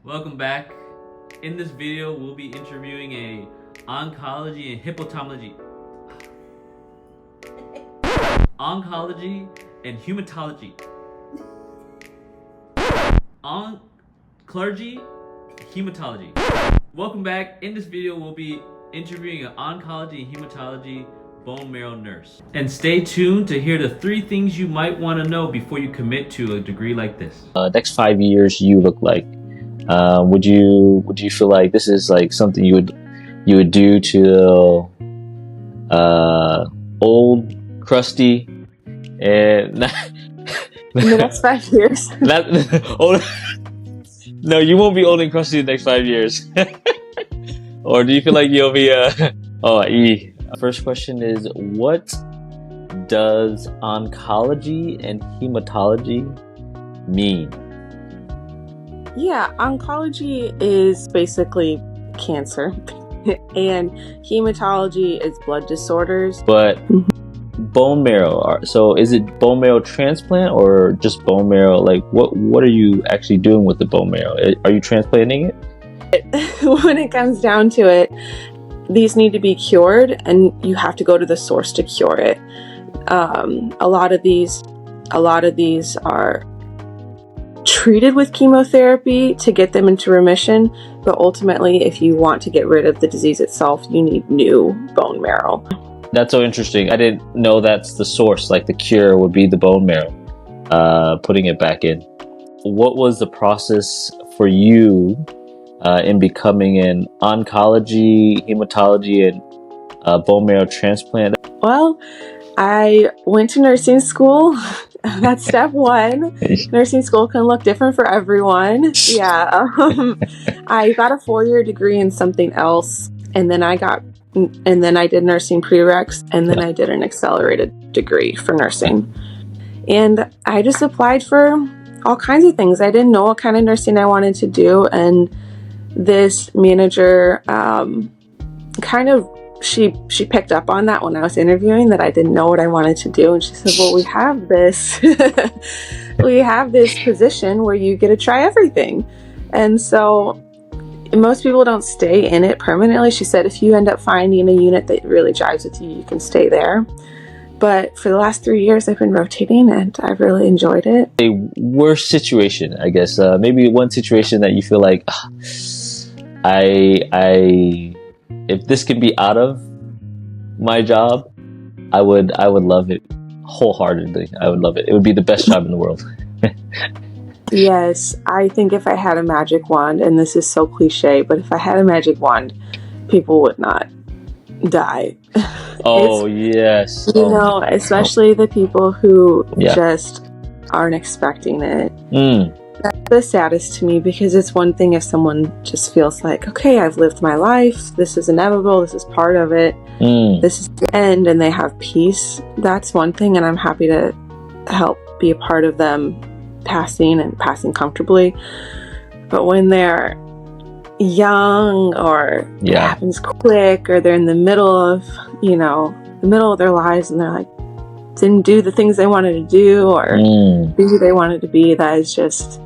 Welcome back. In this video, we'll be interviewing a oncology and hematology. Oncology and hematology. Oncology, hematology. Welcome back. In this video, we'll be interviewing an oncology and hematology bone marrow nurse. And stay tuned to hear the 3 things you might want to know before you commit to a degree like this. Next 5 years you look like? Would you feel like this is like something you would do to old, crusty, and in the next 5 years? Old, no, you won't be old and crusty in the next 5 years. Or do you feel like you'll be First question is, what does oncology and hematology mean? Yeah, oncology is basically cancer, and hematology is blood disorders. But bone marrow, so is it bone marrow transplant or just bone marrow? Like, what are you actually doing with the bone marrow? Are you transplanting it? When it comes down to it, these need to be cured, and you have to go to the source to cure it. A lot of these are treated with chemotherapy to get them into remission, but ultimately, if you want to get rid of the disease itself, you need new bone marrow. That's so interesting. I didn't know that's the source, like the cure would be the bone marrow, putting it back in. What was the process for you in becoming an oncology, hematology, and bone marrow transplant? Well, I went to nursing school. That's step 1. Nursing school can look different for everyone. Yeah. I got a 4-year degree in something else, and then I did nursing prereqs, and then I did an accelerated degree for nursing. And I just applied for all kinds of things. I didn't know what kind of nursing I wanted to do, and this manager she picked up on that when I was interviewing, that I didn't know what I wanted to do, and she said, well, we have this position where you get to try everything. And so most people don't stay in it permanently. She said if you end up finding a unit that really jives with you, you can stay there. But for the last 3 years, I've been rotating, and I've really enjoyed it. A worst situation, I guess, maybe one situation that you feel like, if this could be out of my job, I would love it wholeheartedly. I would love it. It would be the best job in the world. Yes, I think if I had a magic wand, and this is so cliche, but if I had a magic wand, people would not die. Oh, yes. You know, especially the people who just aren't expecting it. That's the saddest to me, because it's one thing if someone just feels like, okay, I've lived my life, this is inevitable, this is part of it, this is the end, and they have peace. That's one thing, and I'm happy to help be a part of them passing comfortably. But when they're young, or it happens quick, or they're in the middle of their lives, and they're like, didn't do the things they wanted to do, or be who they wanted to be, that is just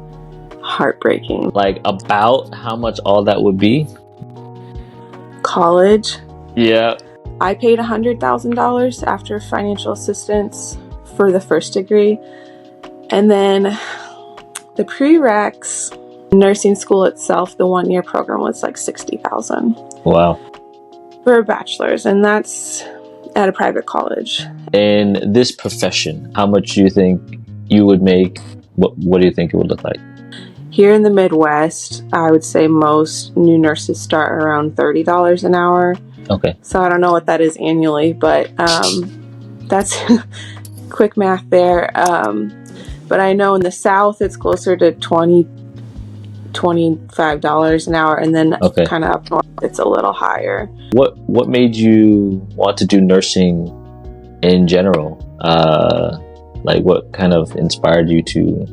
heartbreaking. Like, about how much all that would be? College. Yeah. I paid $100,000 after financial assistance for the first degree. And then the prereqs, nursing school itself, the 1-year program was like $60,000. Wow. For a bachelor's, and that's at a private college. In this profession, how much do you think you would make? What do you think it would look like? Here in the Midwest, I would say most new nurses start around $30 an hour. Okay. So I don't know what that is annually, but that's quick math there. But I know in the South, it's closer to $25 an hour, and then kind of up north, it's a little higher. What made you want to do nursing in general? Like, what kind of inspired you to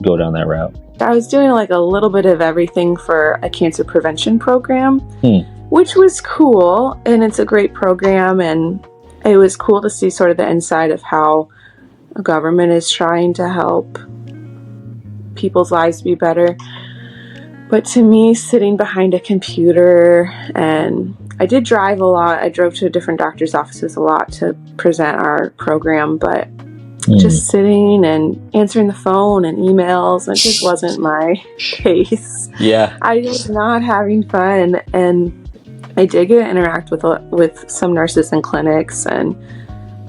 go down that route? I was doing like a little bit of everything for a cancer prevention program, which was cool, and it's a great program, and it was cool to see sort of the inside of how a government is trying to help people's lives be better. But to me, sitting behind a computer, and I did drive a lot. I drove to different doctor's offices a lot to present our program, but just sitting and answering the phone and emails, it just wasn't my case. Yeah. I was not having fun, and I did get to interact with some nurses in clinics, and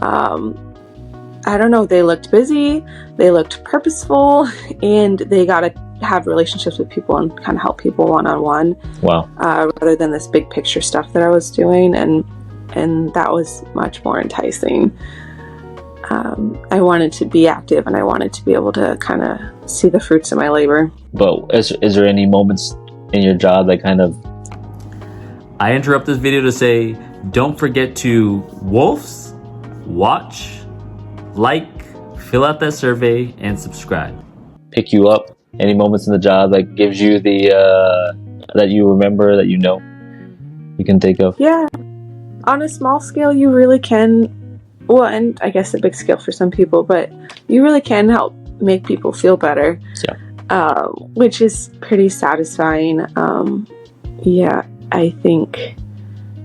I don't know, they looked busy, they looked purposeful, and they got to have relationships with people and kind of help people one-on-one. Wow. Rather than this big picture stuff that I was doing, and that was much more enticing. I wanted to be active, and I wanted to be able to kind of see the fruits of my labor. But is there any moments in your job that kind of... I interrupt this video to say, don't forget to wolves, watch, like, fill out that survey, and subscribe. Pick you up? Any moments in the job that gives you the that you remember, that you know, you can think of? Yeah, on a small scale, you really can. Well, and I guess a big scale for some people, but you really can help make people feel better. Yeah. Which is pretty satisfying. Yeah, I think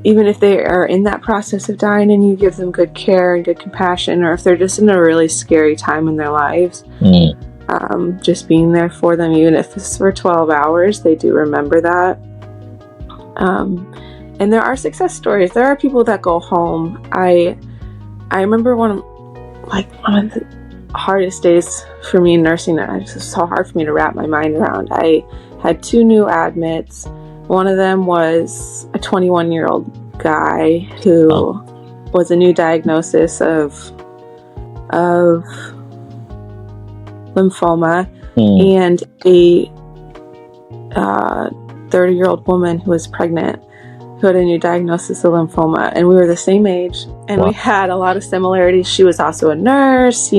even if they are in that process of dying and you give them good care and good compassion, or if they're just in a really scary time in their lives, just being there for them, even if it's for 12 hours, they do remember that. And there are success stories. There are people that go home. I remember one of the hardest days for me in nursing. It was so hard for me to wrap my mind around. I had 2 new admits. One of them was a 21-year-old guy who was a new diagnosis of lymphoma, and a 30-year-old woman who was pregnant who had a new diagnosis of lymphoma, and we were the same age, and we had a lot of similarities. She was also a nurse, we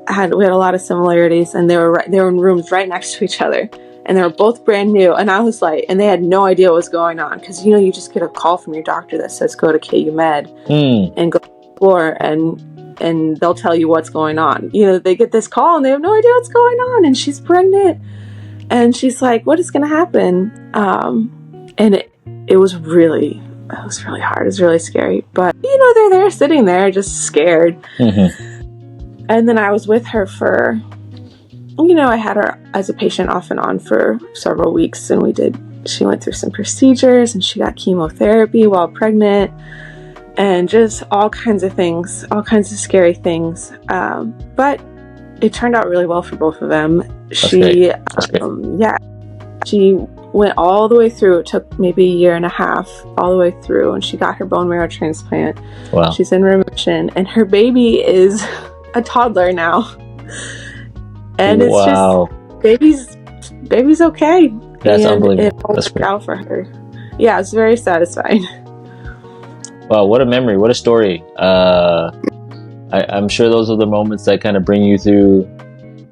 had a lot of similarities, and they were in rooms right next to each other, and they were both brand new, and I was like, and they had no idea what was going on, because you just get a call from your doctor that says go to KU Med and go to the floor, and they'll tell you what's going on. They get this call and they have no idea what's going on, and she's pregnant, and she's like, what is going to happen? And it was really hard. It was really scary, but they're there sitting there just scared. And then I was with her for, I had her as a patient off and on for several weeks, and she went through some procedures, and she got chemotherapy while pregnant, and just all kinds of things, all kinds of scary things. But it turned out really well for both of them. She went all the way through. It took maybe a year and a half, all the way through, and she got her bone marrow transplant. Wow. She's in remission, and her baby is a toddler now. And it's just, baby's okay. That's and unbelievable. It all worked out for her. Yeah, it's very satisfying. Wow, what a memory, what a story. I'm sure those are the moments that kind of bring you through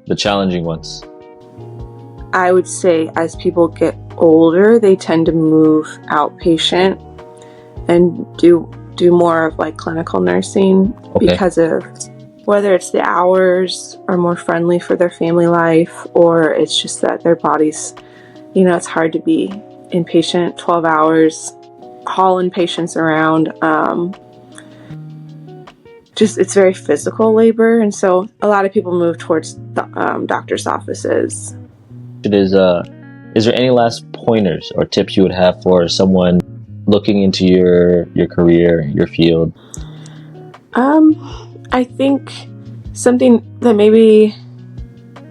the challenging ones. I would say as people get older, they tend to move outpatient and do more of clinical nursing, because of whether it's the hours are more friendly for their family life, or it's just that their bodies, it's hard to be inpatient 12 hours, hauling patients around. It's very physical labor, and so a lot of people move towards the doctor's offices. Is there any last pointers or tips you would have for someone looking into your career, your field? I think something that maybe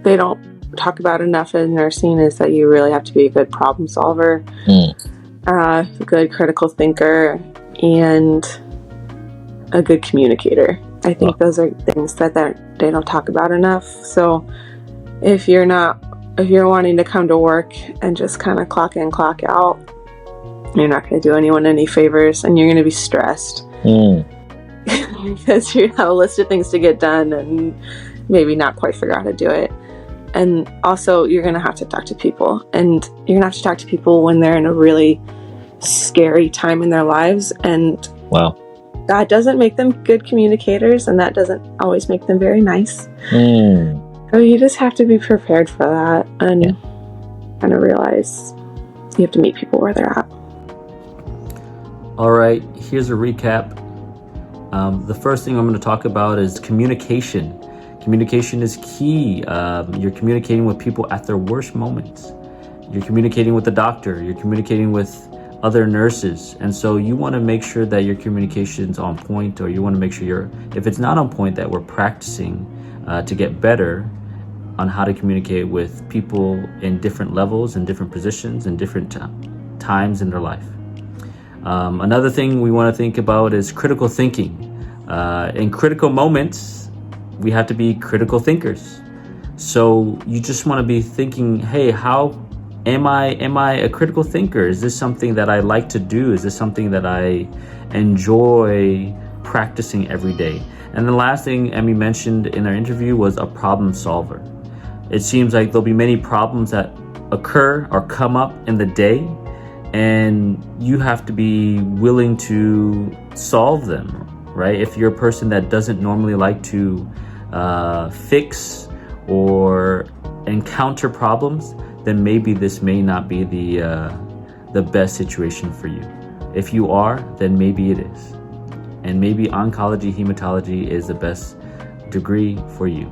they don't talk about enough in nursing is that you really have to be a good problem solver, a good critical thinker, and a good communicator. I think those are things that they don't talk about enough. So if you're wanting to come to work and just kind of clock in, clock out, you're not going to do anyone any favors, and you're going to be stressed because you have a list of things to get done and maybe not quite figure out how to do it. And also, you're going to have to talk to people, and you're going to have to talk to people when they're in a really scary time in their lives. And that doesn't make them good communicators, and that doesn't always make them very nice. So you just have to be prepared for that. And kind of realize you have to meet people where they're at. All right, here's a recap. The first thing I'm going to talk about is communication. Communication is key. You're communicating with people at their worst moments. You're communicating with the doctor. You're communicating with other nurses. And so you want to make sure that your communication's on point, or you want to make sure if it's not on point, that we're practicing to get better on how to communicate with people in different levels and different positions and different times in their life. Another thing we want to think about is critical thinking. In critical moments, we have to be critical thinkers. So you just want to be thinking, hey, how am I a critical thinker? Is this something that I like to do? Is this something that I enjoy practicing every day? And the last thing Emmy mentioned in our interview was a problem solver. It seems like there'll be many problems that occur or come up in the day, and you have to be willing to solve them, right? If you're a person that doesn't normally like to fix or encounter problems, then maybe this may not be the best situation for you. If you are, then maybe it is. And maybe oncology, hematology is the best degree for you.